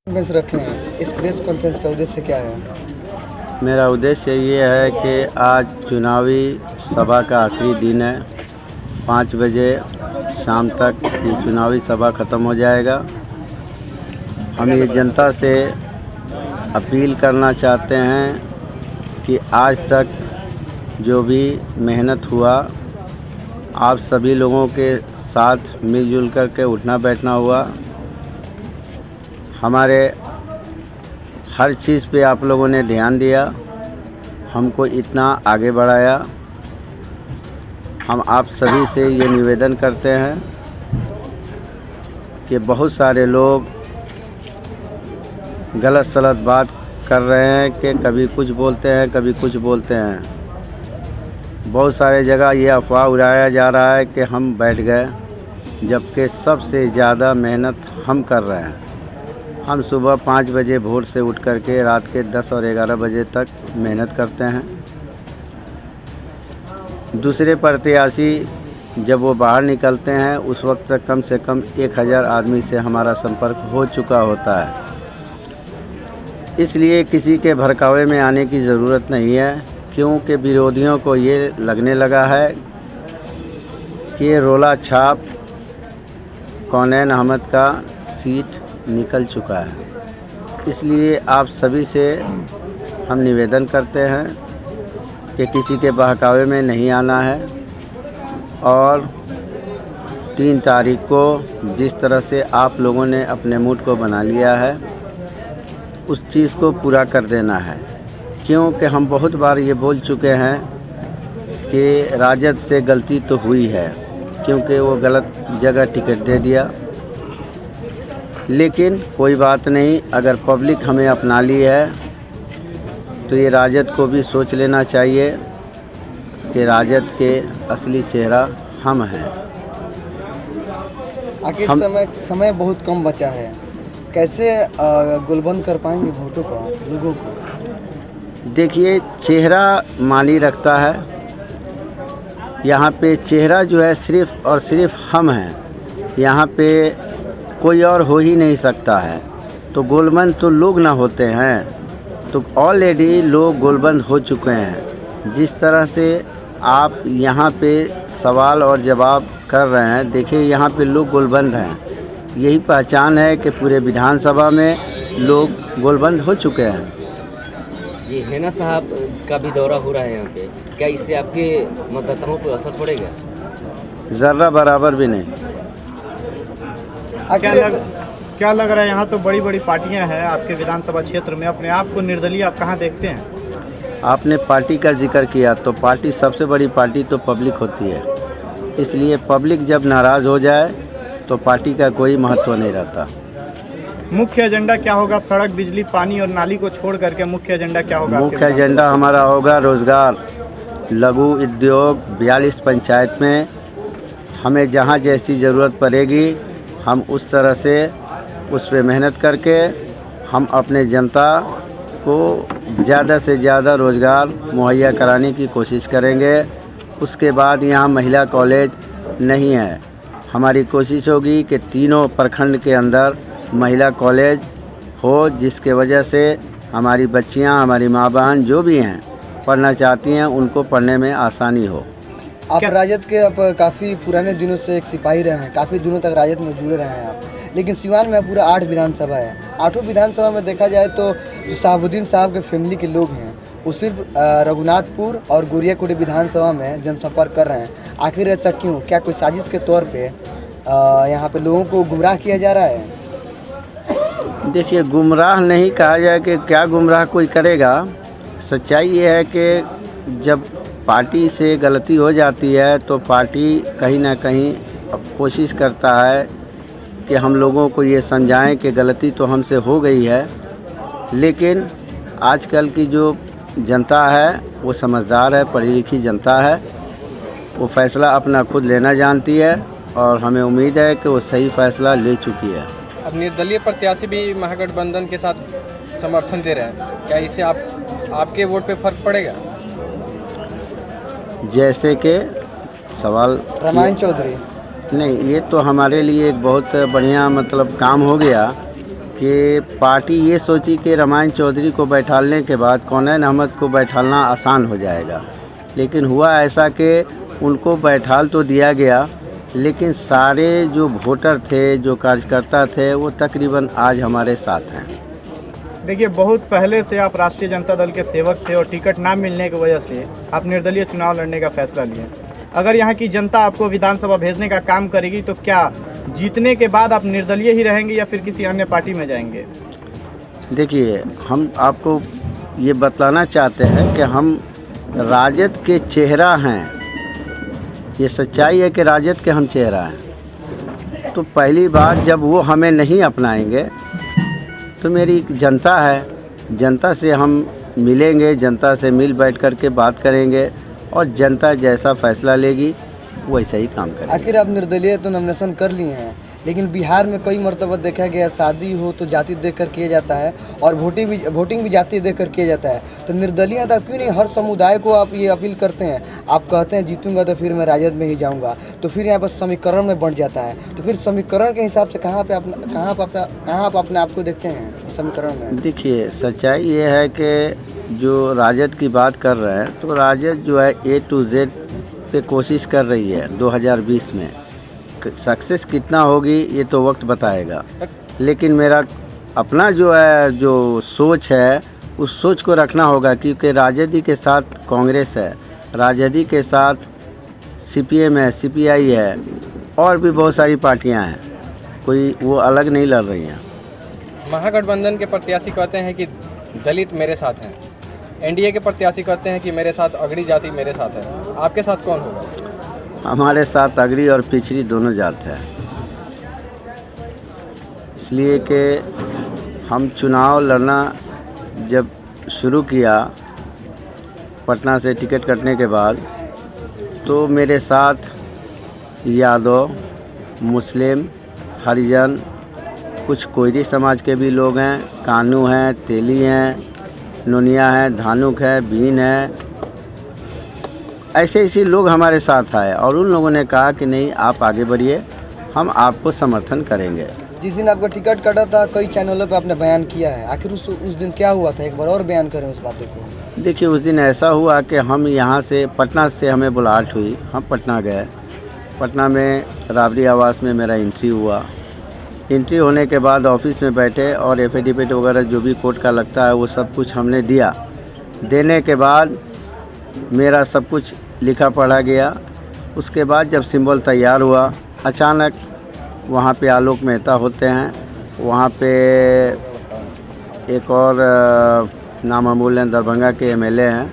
Conference रखे हैं, इस प्रेस कॉन्फ्रेंस का उद्देश्य क्या है? मेरा उद्देश्य ये है कि आज चुनावी सभा का आखिरी दिन है। 5 बजे शाम तक ये चुनावी सभा ख़त्म हो जाएगा। हम ये जनता से अपील करना चाहते हैं कि आज तक जो भी मेहनत हुआ, आप सभी लोगों के साथ मिलजुल कर के उठना बैठना हुआ। हमारे हर चीज़ पे आप लोगों ने ध्यान दिया, हमको इतना आगे बढ़ाया। हम आप सभी से ये निवेदन करते हैं कि बहुत सारे लोग गलत सलत बात कर रहे हैं कि कभी कुछ बोलते हैं, कभी कुछ बोलते हैं। बहुत सारे जगह ये अफवाह उड़ाया जा रहा है कि हम बैठ गए, जबकि सबसे ज़्यादा मेहनत हम कर रहे हैं। हम सुबह 5 बजे भोर से उठ कर के रात के 10 और 11 बजे तक मेहनत करते हैं। दूसरे प्रत्याशी जब वो बाहर निकलते हैं उस वक्त तक कम से कम 1000 आदमी से हमारा संपर्क हो चुका होता है। इसलिए किसी के भड़कावे में आने की ज़रूरत नहीं है, क्योंकि विरोधियों को ये लगने लगा है कि रोला छाप कौनैन अहमद का सीट निकल चुका है। इसलिए आप सभी से हम निवेदन करते हैं कि किसी के बहकावे में नहीं आना है और 3 तारीख को जिस तरह से आप लोगों ने अपने मूड को बना लिया है उस चीज़ को पूरा कर देना है। क्योंकि हम बहुत बार ये बोल चुके हैं कि राजद से गलती तो हुई है, क्योंकि वो गलत जगह टिकट दे दिया। लेकिन कोई बात नहीं, अगर पब्लिक हमें अपना ली है तो ये राजद को भी सोच लेना चाहिए कि राजद के असली चेहरा हम हैं। आखिर समय बहुत कम बचा है, कैसे गोलबंद कर पाएंगे वोटों को, लोगों को? देखिए, चेहरा मानी रखता है। यहाँ पे चेहरा जो है सिर्फ़ और सिर्फ हम हैं। यहाँ पे कोई और हो ही नहीं सकता है। तो गोलबंद तो लोग ना होते हैं, तो ऑलरेडी लोग गोलबंद हो चुके हैं। जिस तरह से आप यहाँ पे सवाल और जवाब कर रहे हैं, देखिए यहाँ पे लोग गोलबंद हैं। यही पहचान है कि पूरे विधानसभा में लोग गोलबंद हो चुके हैं। ये हेना साहब का भी दौरा हो रहा है यहाँ पे, क्या इससे आपके मतदाताओं पर असर पड़ेगा? ज़र्रा बराबर भी नहीं। क्या लग रहा है, यहाँ तो बड़ी बड़ी पार्टियां हैं आपके विधानसभा क्षेत्र में, अपने आप को निर्दलीय आप कहाँ देखते हैं? आपने पार्टी का जिक्र किया, तो पार्टी सबसे बड़ी पार्टी तो पब्लिक होती है। इसलिए पब्लिक जब नाराज़ हो जाए तो पार्टी का कोई महत्व नहीं रहता। मुख्य एजेंडा क्या होगा? सड़क, बिजली, पानी और नाली को छोड़ करके मुख्य एजेंडा क्या होगा? मुख्य एजेंडा हमारा होगा रोज़गार, लघु उद्योग। 42 पंचायत में हमें जहाँ जैसी ज़रूरत पड़ेगी हम उस तरह से उस पर मेहनत करके हम अपने जनता को ज़्यादा से ज़्यादा रोज़गार मुहैया कराने की कोशिश करेंगे। उसके बाद यहाँ महिला कॉलेज नहीं है, हमारी कोशिश होगी कि तीनों प्रखंड के अंदर महिला कॉलेज हो, जिसके वजह से हमारी बच्चियाँ, हमारी माँ बहन जो भी हैं पढ़ना चाहती हैं उनको पढ़ने में आसानी हो। आप राजद के आप काफ़ी पुराने दिनों से एक सिपाही रहे हैं, काफ़ी दिनों तक राजद में जुड़े रहे हैं आप। लेकिन सिवान में पूरा 8 विधानसभा है। 8 विधानसभा में देखा जाए तो जो साहबुद्दीन साहब के फैमिली के लोग हैं वो सिर्फ रघुनाथपुर और गोरियाकोट विधानसभा में जनसंपर्क कर रहे हैं। आखिर ऐसा क्यों? क्या कोई साजिश के तौर पे यहाँ पे लोगों को गुमराह किया जा रहा है? देखिए, गुमराह नहीं कहा जाए कि क्या गुमराह कोई करेगा। सच्चाई ये है कि जब पार्टी से गलती हो जाती है तो पार्टी कहीं ना कहीं कोशिश करता है कि हम लोगों को ये समझाएं कि गलती तो हमसे हो गई है। लेकिन आजकल की जो जनता है वो समझदार है, पढ़ी लिखी जनता है, वो फ़ैसला अपना खुद लेना जानती है और हमें उम्मीद है कि वो सही फ़ैसला ले चुकी है। अब निर्दलीय प्रत्याशी भी महागठबंधन के साथ समर्थन दे रहे हैं, क्या इससे आपके वोट पे फर्क पड़ेगा? जैसे कि सवाल रामायण चौधरी नहीं, ये तो हमारे लिए एक बहुत बढ़िया मतलब काम हो गया कि पार्टी ये सोची कि रामायण चौधरी को बैठालने के बाद कौनैन अहमद को बैठालना आसान हो जाएगा, लेकिन हुआ ऐसा कि उनको बैठाल तो दिया गया, लेकिन सारे जो वोटर थे, जो कार्यकर्ता थे, वो तकरीबन आज हमारे साथ हैं। देखिए, बहुत पहले से आप राष्ट्रीय जनता दल के सेवक थे और टिकट ना मिलने की वजह से आप निर्दलीय चुनाव लड़ने का फैसला लिए। अगर यहाँ की जनता आपको विधानसभा भेजने का काम करेगी तो क्या जीतने के बाद आप निर्दलीय ही रहेंगे या फिर किसी अन्य पार्टी में जाएंगे? देखिए, हम आपको ये बतलाना चाहते हैं कि हम राजद के चेहरा हैं। ये सच्चाई है कि राजद के हम चेहरा हैं। तो पहली बात, जब वो हमें नहीं अपनाएंगे तो मेरी जनता है, जनता से हम मिलेंगे, जनता से मिल बैठ कर के बात करेंगे और जनता जैसा फैसला लेगी वैसा ही काम करेंगे। आखिर आप निर्दलीय तो नॉमिनेशन कर लिए हैं, लेकिन बिहार में कई मरतबा देखा गया शादी हो तो जाति देखकर किया जाता है और वोटिंग भी जाति देखकर किया जाता है। तो निर्दलीय था क्यों नहीं? हर समुदाय को आप ये अपील करते हैं। आप कहते हैं जीतूंगा तो फिर मैं राजद में ही जाऊंगा, तो फिर यहाँ पर समीकरण में बंट जाता है। तो फिर समीकरण के हिसाब से कहाँ आप अपने आप को देखते हैं समीकरण में? देखिए, सच्चाई ये है कि जो राजद की बात कर रहे हैं, तो राजद जो है A to Z पे कोशिश कर रही है 2020 में। सक्सेस कितना होगी ये तो वक्त बताएगा, लेकिन मेरा अपना जो सोच है उस सोच को रखना होगा, क्योंकि राजद के साथ कांग्रेस है, राजद के साथ CPM है, CPI है और भी बहुत सारी पार्टियां हैं, कोई वो अलग नहीं लड़ रही हैं। महागठबंधन के प्रत्याशी कहते हैं कि दलित मेरे साथ हैं, NDA के प्रत्याशी कहते हैं कि मेरे साथ अगड़ी जाति मेरे साथ है। आपके साथ कौन होगा? हमारे साथ अगड़ी और पिछड़ी दोनों जात है, इसलिए कि हम चुनाव लड़ना जब शुरू किया पटना से टिकट कटने के बाद, तो मेरे साथ यादव, मुस्लिम, हरिजन, कुछ कोयरी समाज के भी लोग हैं, कानू हैं, तेली हैं, नोनिया हैं, धानुक है, बीन है, ऐसे लोग हमारे साथ आए और उन लोगों ने कहा कि नहीं, आप आगे बढ़िए, हम आपको समर्थन करेंगे। जिस दिन आपका टिकट कटा था कई चैनलों पे आपने बयान किया है, आखिर उस दिन क्या हुआ था? एक बार और बयान करें उस बातों को। देखिए, उस दिन ऐसा हुआ कि हम यहाँ से पटना से हमें बुलाहट हुई, हम पटना गए। पटना में राबड़ी आवास में मेरा एंट्री हुआ। एंट्री होने के बाद ऑफिस में बैठे और एफिडेविट वगैरह जो भी कोर्ट का लगता है वो सब कुछ हमने दिया। देने के बाद मेरा सब कुछ लिखा पढ़ा गया। उसके बाद जब सिंबल तैयार हुआ, अचानक वहाँ पे आलोक मेहता होते हैं, वहाँ पे एक और नामामूल हैं, दरभंगा के MLA हैं,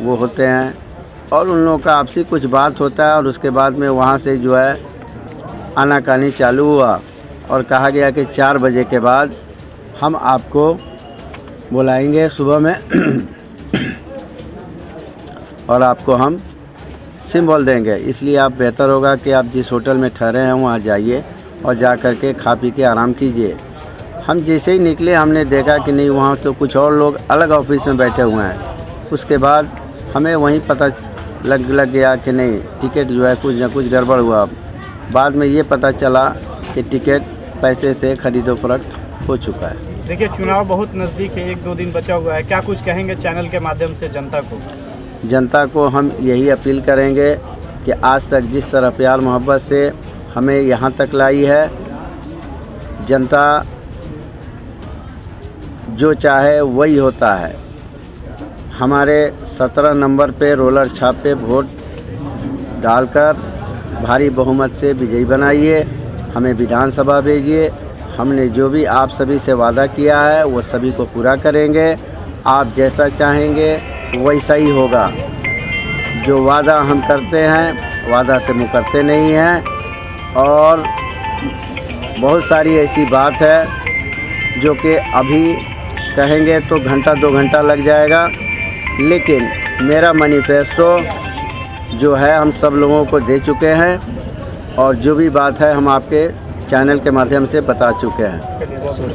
वो होते हैं और उन लोगों का आपसी कुछ बात होता है और उसके बाद में वहाँ से जो है आनाकानी चालू हुआ और कहा गया कि 4 बजे के बाद हम आपको बुलाएंगे सुबह में और आपको हम सिंबल देंगे, इसलिए आप बेहतर होगा कि आप जिस होटल में ठहरे हैं वहाँ जाइए और जा कर के खा पी के आराम कीजिए। हम जैसे ही निकले हमने देखा कि नहीं, वहाँ तो कुछ और लोग अलग ऑफिस में बैठे हुए हैं। उसके बाद हमें वहीं पता लग गया कि नहीं, टिकट जो है कुछ न कुछ गड़बड़ हुआ। बाद में ये पता चला कि टिकट पैसे से खरीदो फरोख्त हो चुका है। देखिए, चुनाव बहुत नज़दीक है, 1-2 दिन बचा हुआ है, क्या कुछ कहेंगे चैनल के माध्यम से जनता को? जनता को हम यही अपील करेंगे कि आज तक जिस तरह प्यार मोहब्बत से हमें यहाँ तक लाई है, जनता जो चाहे वही होता है। हमारे 17 नंबर पे रोलर छाप पे वोट डालकर भारी बहुमत से विजयी बनाइए, हमें विधानसभा भेजिए। हमने जो भी आप सभी से वादा किया है वो सभी को पूरा करेंगे। आप जैसा चाहेंगे वैसा ही होगा। जो वादा हम करते हैं वादा से मुकरते नहीं हैं और बहुत सारी ऐसी बात है जो कि अभी कहेंगे तो घंटा 2 घंटा लग जाएगा, लेकिन मेरा मैनिफेस्टो जो है हम सब लोगों को दे चुके हैं और जो भी बात है हम आपके चैनल के माध्यम से बता चुके हैं।